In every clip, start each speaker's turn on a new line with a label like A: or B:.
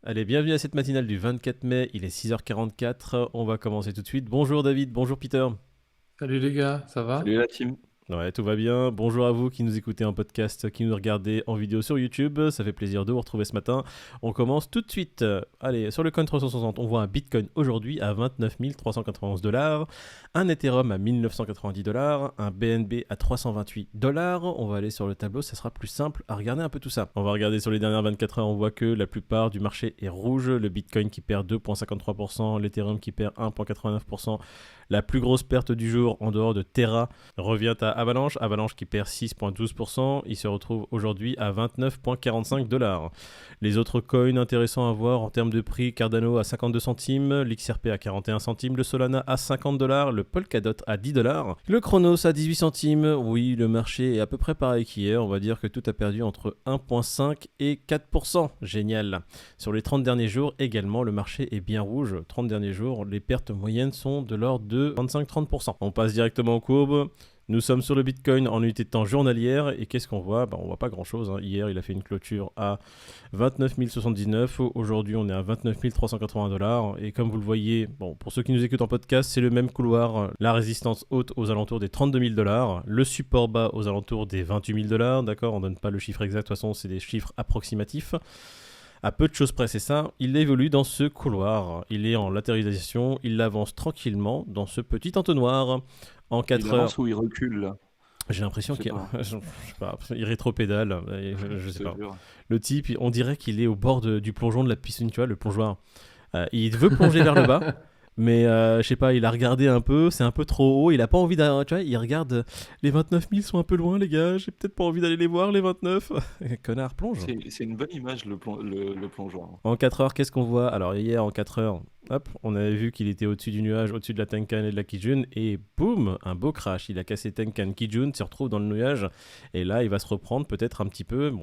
A: Allez, bienvenue à cette matinale du 24 mai, il est 6h44, on va commencer tout de suite. Bonjour David, bonjour Peter.
B: Salut les gars, ça
C: Salut
B: va?
C: la team.
A: Ouais, tout va bien. Bonjour à vous qui nous écoutez en podcast, qui nous regardez en vidéo sur YouTube. Ça fait plaisir de vous retrouver ce matin. On commence tout de suite. Allez, sur le coin 360, on voit un Bitcoin aujourd'hui à 29 391 dollars, un Ethereum à 1990 dollars, un BNB à 328 dollars. On va aller sur le tableau, ça sera plus simple à regarder un peu tout ça. On va regarder sur les dernières 24 heures, on voit que la plupart du marché est rouge. Le Bitcoin qui perd 2,53%, l'Ethereum qui perd 1,89%. La plus grosse perte du jour en dehors de Terra revient à Avalanche qui perd 6,12%. Il se retrouve aujourd'hui à 29,45 dollars. Les autres coins intéressants à voir en termes de prix, Cardano à 52 centimes, l'XRP à 41 centimes, le Solana à 50 dollars, le Polkadot à 10 dollars, le Chronos à 18 centimes. Oui, le marché est à peu près pareil qu'hier. On va dire que tout a perdu entre 1,5 et 4%. Génial. Sur les 30 derniers jours également, le marché est bien rouge. 30 derniers jours, les pertes moyennes sont de l'ordre de 25-30%. On passe directement aux courbes. Nous sommes sur le Bitcoin en unité de temps journalière et qu'est-ce qu'on voit? On voit pas grand chose. Hier, il a fait une clôture à 29 079. Aujourd'hui, on est à 29 380 dollars. Et comme vous le voyez, pour ceux qui nous écoutent en podcast, c'est le même couloir. La résistance haute aux alentours des 32 000 dollars. Le support bas aux alentours des 28 000 dollars. D'accord, on donne pas le chiffre exact. De toute façon, c'est des chiffres approximatifs. À peu de choses près, c'est ça. Il évolue dans ce couloir. Il est en latéralisation. Il avance tranquillement dans ce petit entonnoir. En 4
C: Il
A: heures.
C: avance ou il recule là?
A: J'ai l'impression
C: Je sais
A: qu'il
C: pas.
A: je sais pas, il rétropédale. Je sais
C: Je
A: pas.
C: te jure.
A: Le type, on dirait qu'il est au bord du plongeon de la piscine, tu vois, le plongeoir. Il veut plonger vers le bas. Mais je sais pas, il a regardé un peu, c'est un peu trop haut, il a pas envie d'aller, tu vois, il regarde, les 29 000 sont un peu loin les gars, j'ai peut-être pas envie d'aller les voir les 29. Connard, plonge.
C: C'est une bonne image le plongeoir.
A: En 4 heures, qu'est-ce qu'on voit? Alors hier, en 4 heures, hop, on avait vu qu'il était au-dessus du nuage, au-dessus de la Tenkan et de la Kijun, et boum, un beau crash. Il a cassé Tenkan, Kijun, se retrouve dans le nuage, et là, il va se reprendre peut-être un petit peu.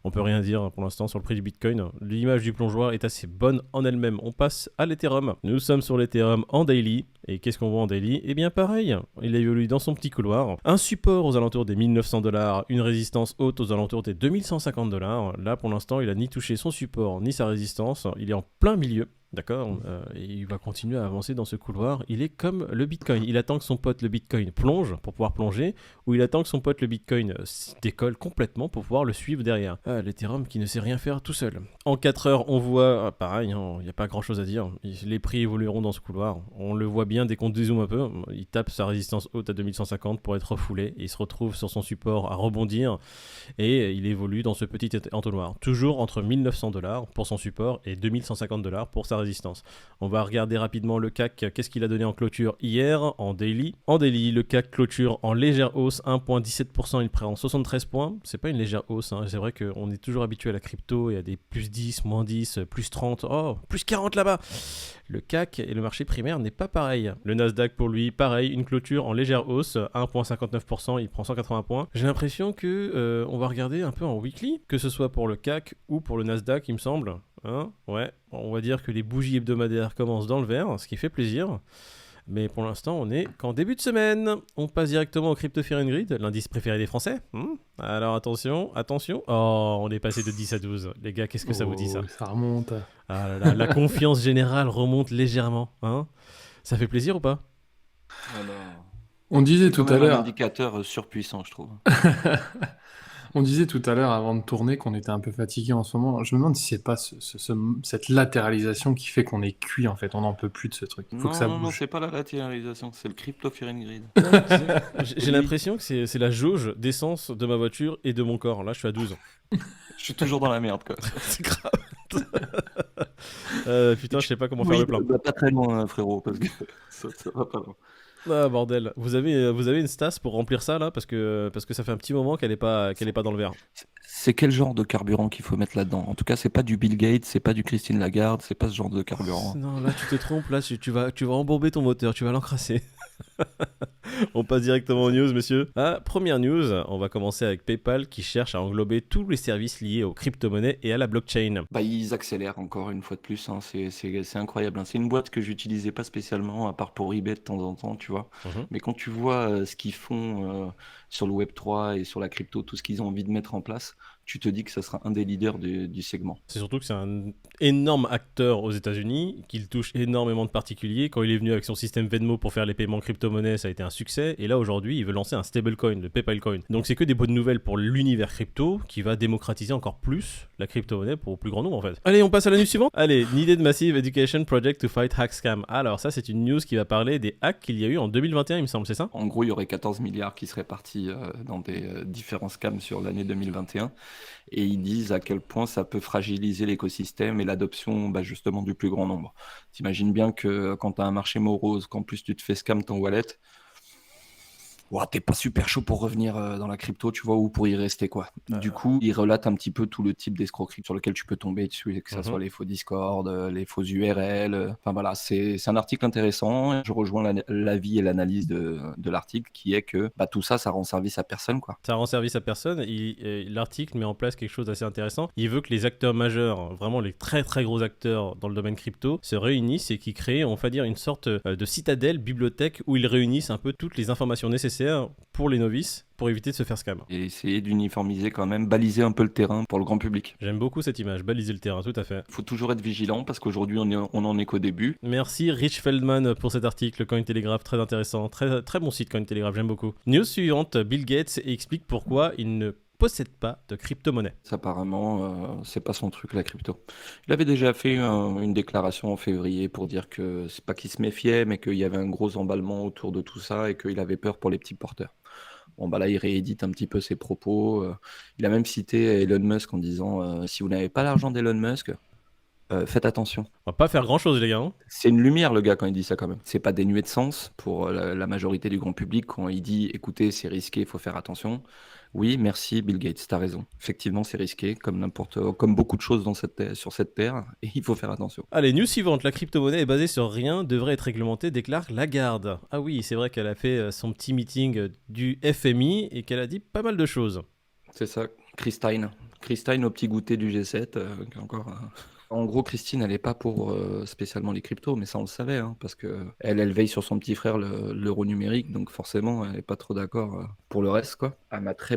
A: On peut rien dire pour l'instant sur le prix du Bitcoin. L'image du plongeoir est assez bonne en elle-même. On passe à l'Ethereum. Nous sommes sur l'Ethereum en daily. Et qu'est-ce qu'on voit en daily? Eh bien pareil, il évolue dans son petit couloir. Un support aux alentours des 1900 dollars, une résistance haute aux alentours des 2150 dollars. Là pour l'instant il a ni touché son support ni sa résistance, il est en plein milieu. D'accord, et il va continuer à avancer dans ce couloir. Il est comme le Bitcoin. Il attend que son pote le Bitcoin plonge pour pouvoir plonger, ou il attend que son pote le Bitcoin décolle complètement pour pouvoir le suivre derrière. L'Ethereum qui ne sait rien faire tout seul. En 4 heures, on voit, pareil, il n'y a pas grand chose à dire. Les prix évolueront dans ce couloir. On le voit bien dès qu'on dézoome un peu. Il tape sa résistance haute à 2150 pour être refoulé. Et il se retrouve sur son support à rebondir. Et il évolue dans ce petit entonnoir. Toujours entre 1900 dollars pour son support et 2150 dollars pour sa résistance. On va regarder rapidement le CAC, qu'est-ce qu'il a donné en clôture hier, en daily. En daily, le CAC clôture en légère hausse, 1,17%, il prend 73 points. C'est pas une légère hausse, hein. C'est vrai qu'on est toujours habitué à la crypto, il y a des plus 10, moins 10, plus 30, oh, plus 40 là-bas. Le CAC et le marché primaire n'est pas pareil. Le Nasdaq pour lui, pareil, une clôture en légère hausse, 1,59%, il prend 180 points. J'ai l'impression que on va regarder un peu en weekly, que ce soit pour le CAC ou pour le Nasdaq, il me semble. Ouais, on va dire que les bougies hebdomadaires commencent dans le vert, ce qui fait plaisir. Mais pour l'instant, on est qu'en début de semaine. On passe directement au Crypto Fear and Greed, l'indice préféré des Français. Alors attention. Oh, on est passé de 10 à 12. Les gars, qu'est-ce que ça vous dit ça?
B: Ça remonte.
A: Ah là là, la confiance générale remonte légèrement. Ça fait plaisir ou pas?
C: Alors,
B: On disait
C: c'est
B: tout
C: quand
B: à
C: même un
B: l'heure,
C: indicateur surpuissant, je trouve.
B: on disait tout à l'heure avant de tourner qu'on était un peu fatigué en ce moment. Je me demande si c'est pas cette latéralisation qui fait qu'on est cuit en fait. On n'en peut plus de ce truc. Il faut que ça
C: Non,
B: bouge.
C: c'est pas la latéralisation, c'est le crypto fear and greed.
A: Non, j'ai
C: Oui.
A: l'impression que c'est la jauge d'essence de ma voiture et de mon corps. Là, je suis à 12.
C: Je suis toujours dans la merde, quoi.
A: C'est grave. Putain, je sais pas comment faire
C: Oui,
A: le plein.
C: bah, pas très loin, frérot, parce que ça va pas loin.
A: Ah bordel, vous avez une Stas pour remplir ça là parce que ça fait un petit moment qu'elle est pas dans le verre.
C: C'est quel genre de carburant qu'il faut mettre là-dedans? En tout cas, c'est pas du Bill Gates, c'est pas du Christine Lagarde, c'est pas ce genre de carburant.
A: Non, là tu te trompes, là tu vas embourber ton moteur, tu vas l'encrasser. On passe directement aux news, monsieur. Première news, on va commencer avec PayPal qui cherche à englober tous les services liés aux crypto-monnaies et à la blockchain.
C: Bah, ils accélèrent encore une fois de plus, hein. C'est incroyable, hein. C'est une boîte que j'utilisais pas spécialement, à part pour eBay de temps en temps, tu vois.
A: Mhm.
C: Mais quand tu vois ce qu'ils font sur le Web3 et sur la crypto, tout ce qu'ils ont envie de mettre en place, tu te dis que ça sera un des leaders du segment.
A: C'est surtout que c'est un énorme acteur aux États-Unis, qu'il touche énormément de particuliers. Quand il est venu avec son système Venmo pour faire les paiements crypto-monnaies, ça a été un succès. Et là, aujourd'hui, il veut lancer un stablecoin, le PayPal Coin. Donc, c'est que des bonnes nouvelles pour l'univers crypto qui va démocratiser encore plus la crypto-monnaie pour le plus grand nombre, en fait. Allez, on passe à la news suivante. Allez, Needed Massive Education Project to Fight Hack Scam. Alors, ça, c'est une news qui va parler des hacks qu'il y a eu en 2021, il me semble, c'est ça?
C: En gros, il y aurait 14 milliards qui seraient partis dans des différents scams sur l'année 2021. Et ils disent à quel point ça peut fragiliser l'écosystème et l'adoption justement du plus grand nombre. T'imagines bien que quand tu as un marché morose, qu'en plus tu te fais scam ton wallet, ouah, t'es pas super chaud pour revenir dans la crypto, tu vois, ou pour y rester, quoi. Du coup, ils relatent un petit peu tout le type d'escroquerie sur lequel tu peux tomber dessus, que ce soit les faux Discord, les faux URL. Enfin voilà, c'est un article intéressant. Je rejoins l'avis et l'analyse de l'article qui est que tout ça rend service à personne, quoi.
A: Ça rend service à personne. L'article met en place quelque chose d'assez intéressant. Il veut que les acteurs majeurs, vraiment les très très gros acteurs dans le domaine crypto, se réunissent et qui créent, on va dire, une sorte de citadelle, bibliothèque, où ils réunissent un peu toutes les informations nécessaires pour les novices, pour éviter de se faire scam.
C: Et essayer d'uniformiser quand même, baliser un peu le terrain pour le grand public.
A: J'aime beaucoup cette image, baliser le terrain, tout à fait.
C: Il faut toujours être vigilant parce qu'aujourd'hui on en est qu'au début.
A: Merci Rich Feldman pour cet article, Cointelegraph, très intéressant, très, très bon site Cointelegraph, j'aime beaucoup. News suivante, Bill Gates explique pourquoi il ne possède pas de crypto-monnaie.
C: Apparemment, c'est pas son truc la crypto. Il avait déjà fait une déclaration en février pour dire que c'est pas qu'il se méfiait, mais qu'il y avait un gros emballement autour de tout ça et qu'il avait peur pour les petits porteurs. Bon, là, il réédite un petit peu ses propos. Il a même cité Elon Musk en disant si vous n'avez pas l'argent d'Elon Musk, faites attention.
A: On va pas faire grand-chose, les gars. Hein.
C: C'est une lumière, le gars, quand il dit ça, quand même. C'est pas dénué de sens pour la majorité du grand public quand il dit écoutez, c'est risqué, il faut faire attention. Oui, merci Bill Gates, t'as raison. Effectivement, c'est risqué, comme beaucoup de choses sur cette terre, et il faut faire attention.
A: Allez, news suivante. La crypto-monnaie est basée sur rien, devrait être réglementée, déclare Lagarde. Ah oui, c'est vrai qu'elle a fait son petit meeting du FMI et qu'elle a dit pas mal de choses.
C: C'est ça, Christine au petit goûter du G7, qui est encore... En gros, Christine, elle n'est pas pour spécialement les cryptos, mais ça on le savait, hein, parce que elle veille sur son petit frère, l'euro numérique, donc forcément, elle n'est pas trop d'accord pour le reste, quoi. À ma très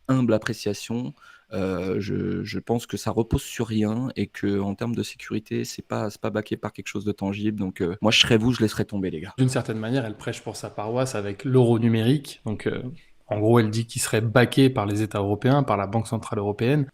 C: humble appréciation, je pense que ça repose sur rien et que en termes de sécurité, c'est pas backé par quelque chose de tangible. Donc moi, je serais vous, je laisserais tomber, les gars.
B: D'une certaine manière, elle prêche pour sa paroisse avec l'euro numérique. Donc, en gros, elle dit qu'il serait backé par les États européens, par la Banque Centrale Européenne.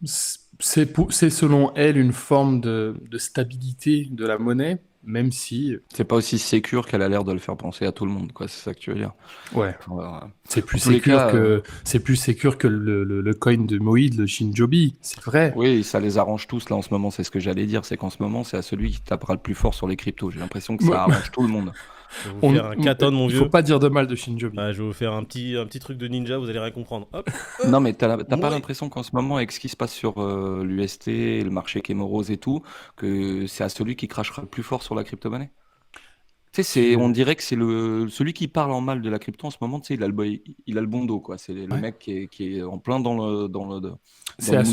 B: C'est selon elle une forme de stabilité de la monnaie, même si...
C: C'est pas aussi sécure qu'elle a l'air de le faire penser à tout le monde, quoi. C'est ça que tu veux dire.
B: Ouais.
C: Enfin,
B: c'est plus sécure que le coin de Moïd, le Shinjobi, c'est vrai.
C: Oui, ça les arrange tous là en ce moment, c'est ce que j'allais dire, c'est qu'en ce moment c'est à celui qui tapera le plus fort sur les cryptos. J'ai l'impression que ça arrange tout le monde.
A: Je vais vous faire un katon, mon vieux.
B: Il faut pas dire de mal de Shinjobi.
A: Je vais vous faire un petit truc de ninja, vous allez rien comprendre. Hop.
C: Non, mais t'as pas l'impression qu'en ce moment, avec ce qui se passe sur l'UST, le marché qui est morose et tout, que c'est à celui qui crachera le plus fort sur la crypto-monnaie? Tu sais, on dirait que c'est celui qui parle en mal de la crypto en ce moment, tu sais, il a le bon dos, quoi. C'est le mec qui est en plein dans le mood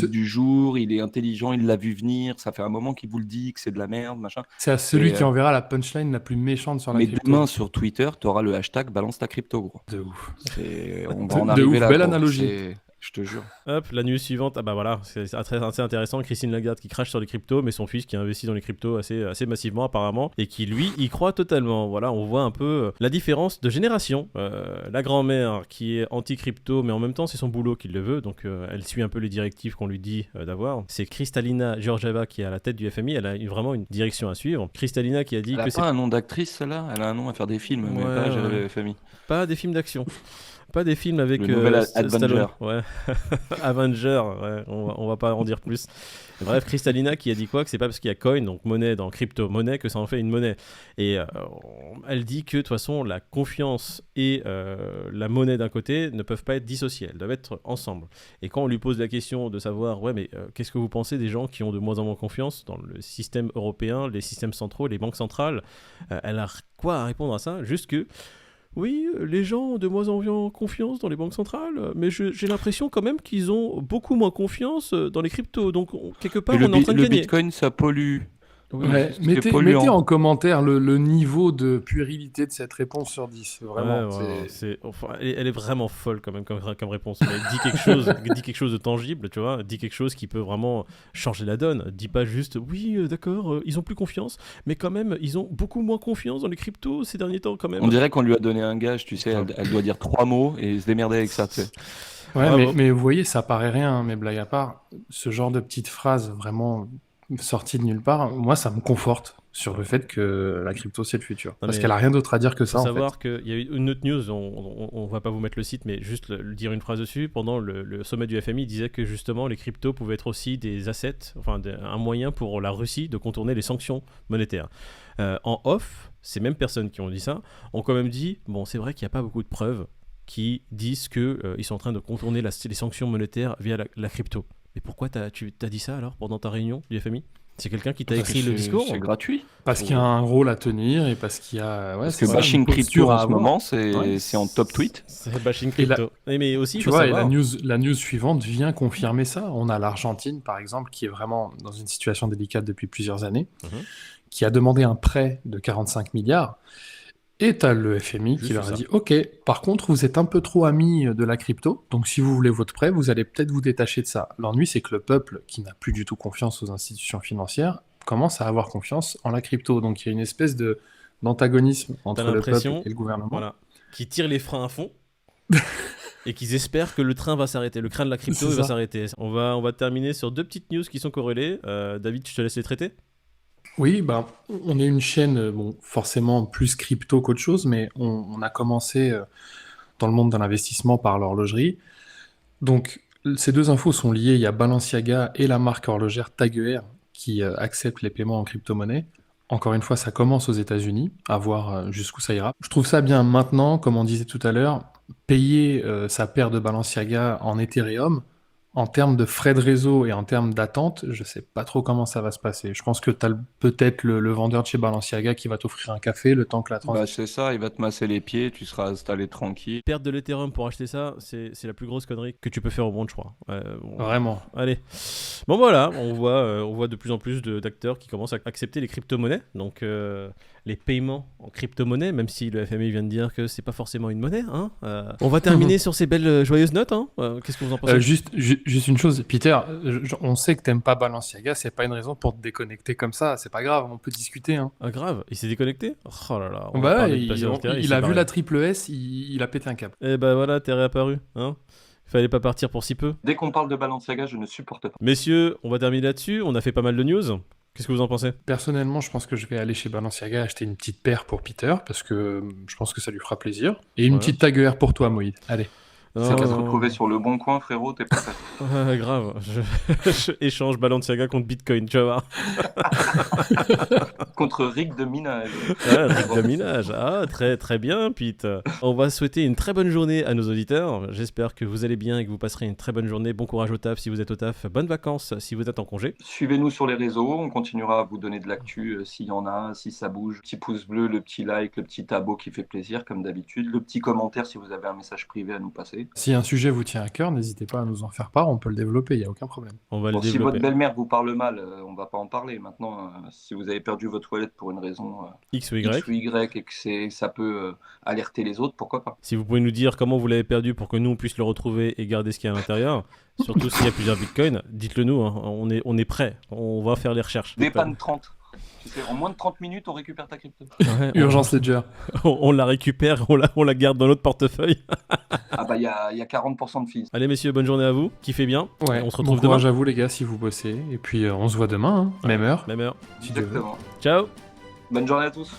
C: du jour, il est intelligent, il l'a vu venir, ça fait un moment qu'il vous le dit que c'est de la merde, machin.
B: C'est à celui qui enverra la punchline la plus méchante sur la crypto.
C: Mais demain, sur Twitter, tu auras le hashtag balance ta crypto, gros.
B: De ouf.
C: On va en arriver là.
B: Belle analogie.
C: Je te jure.
A: Hop, la news suivante, voilà, c'est assez intéressant. Christine Lagarde qui crache sur les cryptos, mais son fils qui investit dans les cryptos assez massivement apparemment, et qui lui y croit totalement. Voilà, on voit un peu la différence de génération. La grand-mère qui est anti-crypto, mais en même temps c'est son boulot qui le veut, donc elle suit un peu les directives qu'on lui dit d'avoir. C'est Kristalina Georgieva qui est à la tête du FMI, elle a vraiment une direction à suivre. Kristalina qui a dit
C: elle a pas un nom d'actrice, celle-là, elle a un nom à faire des films, mais pas à gérer le FMI.
A: Pas des films d'action. Pas des films avec
C: le nouvel Avenger.
A: Ouais. Avenger, ouais, on va pas en dire plus. Bref, Kristalina qui a dit quoi? Que c'est pas parce qu'il y a coin, donc monnaie dans crypto-monnaie, que ça en fait une monnaie. Et elle dit que de toute façon, la confiance et la monnaie d'un côté ne peuvent pas être dissociées, elles doivent être ensemble. Et quand on lui pose la question de savoir, mais qu'est-ce que vous pensez des gens qui ont de moins en moins confiance dans le système européen, les systèmes centraux, les banques centrales, elle a quoi à répondre à ça? Juste que oui, les gens ont de moins en moins confiance dans les banques centrales, mais j'ai l'impression quand même qu'ils ont beaucoup moins confiance dans les cryptos. Donc, quelque part,
C: Et
A: on est en train de
C: le
A: gagner.
C: Bitcoin, ça pollue.
A: Oui,
B: Ouais,
C: c'est
B: mettez
C: polluant.
B: en commentaire le niveau de puérilité de cette réponse sur 10. Vraiment.
A: enfin, elle est vraiment folle quand même comme réponse. Mais dis quelque chose de tangible, tu vois. Dis quelque chose qui peut vraiment changer la donne. Dis pas juste, oui, d'accord, ils ont plus confiance, mais quand même, ils ont beaucoup moins confiance dans les cryptos ces derniers temps quand même.
C: On dirait qu'on lui a donné un gage, tu sais, elle doit dire 3 mots et se démerder avec ça, tu sais.
B: Ouais,
A: Bravo.
B: mais vous voyez, ça paraît rien, mais blague à part, ce genre de petites phrases vraiment sorties de nulle part, moi, ça me conforte sur le fait que la crypto, c'est le futur.
A: Non,
B: Parce
A: mais
B: qu'elle a rien d'autre à dire que ça,
A: faut
B: en fait.
A: savoir qu'il y a eu une autre news, on va pas vous mettre le site, mais juste dire une phrase dessus. Pendant le sommet du FMI, il disait que justement les cryptos pouvaient être aussi des assets, enfin un moyen pour la Russie de contourner les sanctions monétaires. En off, ces mêmes personnes qui ont dit ça ont quand même dit, bon, c'est vrai qu'il n'y a pas beaucoup de preuves qui disent qu'ils sont en train de contourner les sanctions monétaires via la crypto. Mais pourquoi tu t'as dit ça alors pendant ta réunion du FMI ? C'est quelqu'un qui t'a écrit le discours ?
C: C'est gratuit.
B: Parce qu'il y a un rôle à tenir et parce qu'il y a.
C: Parce que bashing crypto en ce moment, c'est en top tweet.
A: C'est bashing crypto. Mais aussi, il
B: tu
A: faut
B: vois,
A: savoir...
B: la news suivante vient confirmer ça. On a l'Argentine, par exemple, qui est vraiment dans une situation délicate depuis plusieurs années, qui a demandé un prêt de 45 milliards. Et t'as le FMI qui leur a dit « Ok, par contre, vous êtes un peu trop amis de la crypto, donc si vous voulez votre prêt, vous allez peut-être vous détacher de ça. » L'ennui, c'est que le peuple, qui n'a plus du tout confiance aux institutions financières, commence à avoir confiance en la crypto. Donc il y a une espèce d'antagonisme entre le peuple et le gouvernement.
A: Voilà, qui tire les freins à fond et qu'ils espèrent que le train va s'arrêter. Le train de la crypto va s'arrêter. On va terminer sur 2 petites news qui sont corrélées. David, je te laisse les traiter.
B: Oui, on est une chaîne, forcément plus crypto qu'autre chose, mais on a commencé dans le monde de l'investissement par l'horlogerie. Donc, ces 2 infos sont liées. Il y a Balenciaga et la marque horlogère Tag Heuer qui acceptent les paiements en crypto-monnaie. Encore une fois, ça commence aux États-Unis, à voir jusqu'où ça ira. Je trouve ça bien maintenant, comme on disait tout à l'heure, payer sa paire de Balenciaga en Ethereum. En termes de frais de réseau et en termes d'attente, je sais pas trop comment ça va se passer. Je pense que tu as peut-être le vendeur de chez Balenciaga qui va t'offrir un café le temps que la transaction...
C: c'est ça, il va te masser les pieds, tu seras installé tranquille.
A: Perdre de l'Ethereum pour acheter ça, c'est la plus grosse connerie que tu peux faire au monde, je crois.
B: Vraiment.
A: Allez. Bon voilà, on voit de plus en plus d'acteurs qui commencent à accepter les crypto-monnaies. Donc les paiements en crypto-monnaie, même si le FMI vient de dire que c'est pas forcément une monnaie. Hein. On va terminer sur ces belles joyeuses notes. Hein. Qu'est-ce que vous en pensez ?
B: Juste une chose, Peter, on sait que t'aimes pas Balenciaga, c'est pas une raison pour te déconnecter comme ça, c'est pas grave, on peut discuter. Hein.
A: Ah grave, il s'est déconnecté ? Oh là là.
B: Il a vu la triple S, il a pété un câble.
A: Et bah voilà, t'es réapparu. Hein. Fallait pas partir pour si peu.
C: Dès qu'on parle de Balenciaga, je ne supporte pas.
A: Messieurs, on va terminer là-dessus. On a fait pas mal de news. Qu'est-ce que vous en pensez ?
B: Personnellement, je pense que je vais aller chez Balenciaga acheter une petite paire pour Peter, parce que je pense que ça lui fera plaisir. Et une petite Tag Heuer pour toi, Moïd. Allez.
C: C'est qu'à se retrouver sur le bon coin, frérot, t'es pas prêt.
A: Grave, je échange Balenciaga contre Bitcoin, tu vas voir.
C: Contre Rick de Minage.
A: Rick de Minage, très très bien, Pete. On va souhaiter une très bonne journée à nos auditeurs. J'espère que vous allez bien et que vous passerez une très bonne journée. Bon courage au taf si vous êtes au taf. Bonnes vacances si vous êtes en congé.
C: Suivez-nous sur les réseaux, on continuera à vous donner de l'actu s'il y en a, si ça bouge. Petit pouce bleu, le petit like, le petit abo qui fait plaisir comme d'habitude. Le petit commentaire si vous avez un message privé à nous passer.
B: Si un sujet vous tient à cœur, n'hésitez pas à nous en faire part, on peut le développer, il n'y a aucun problème.
A: On va le développer.
C: Si votre belle-mère vous parle mal, on ne va pas en parler. Maintenant, si vous avez perdu votre toilette pour une raison
A: X ou Y
C: et que ça peut alerter les autres, pourquoi pas.
A: Si vous pouvez nous dire comment vous l'avez perdu pour que nous on puisse le retrouver et garder ce qu'il y a à l'intérieur, surtout s'il y a plusieurs bitcoins, dites-le nous, hein. On est prêt, on va faire les recherches.
C: Dépanne 30. Tu sais, en moins de 30 minutes, on récupère ta crypto.
A: Ouais,
B: Urgence Ledger.
A: On la récupère, on la garde dans notre portefeuille.
C: Il y a 40% de fees.
A: Allez messieurs, bonne journée à vous, kiffez bien.
B: Ouais,
A: on se retrouve
B: bon courage
A: demain.
B: à vous les gars si vous bossez. Et puis on se voit demain, hein. Même heure.
A: Même heure.
C: Exactement.
A: Ciao.
C: Bonne journée à tous.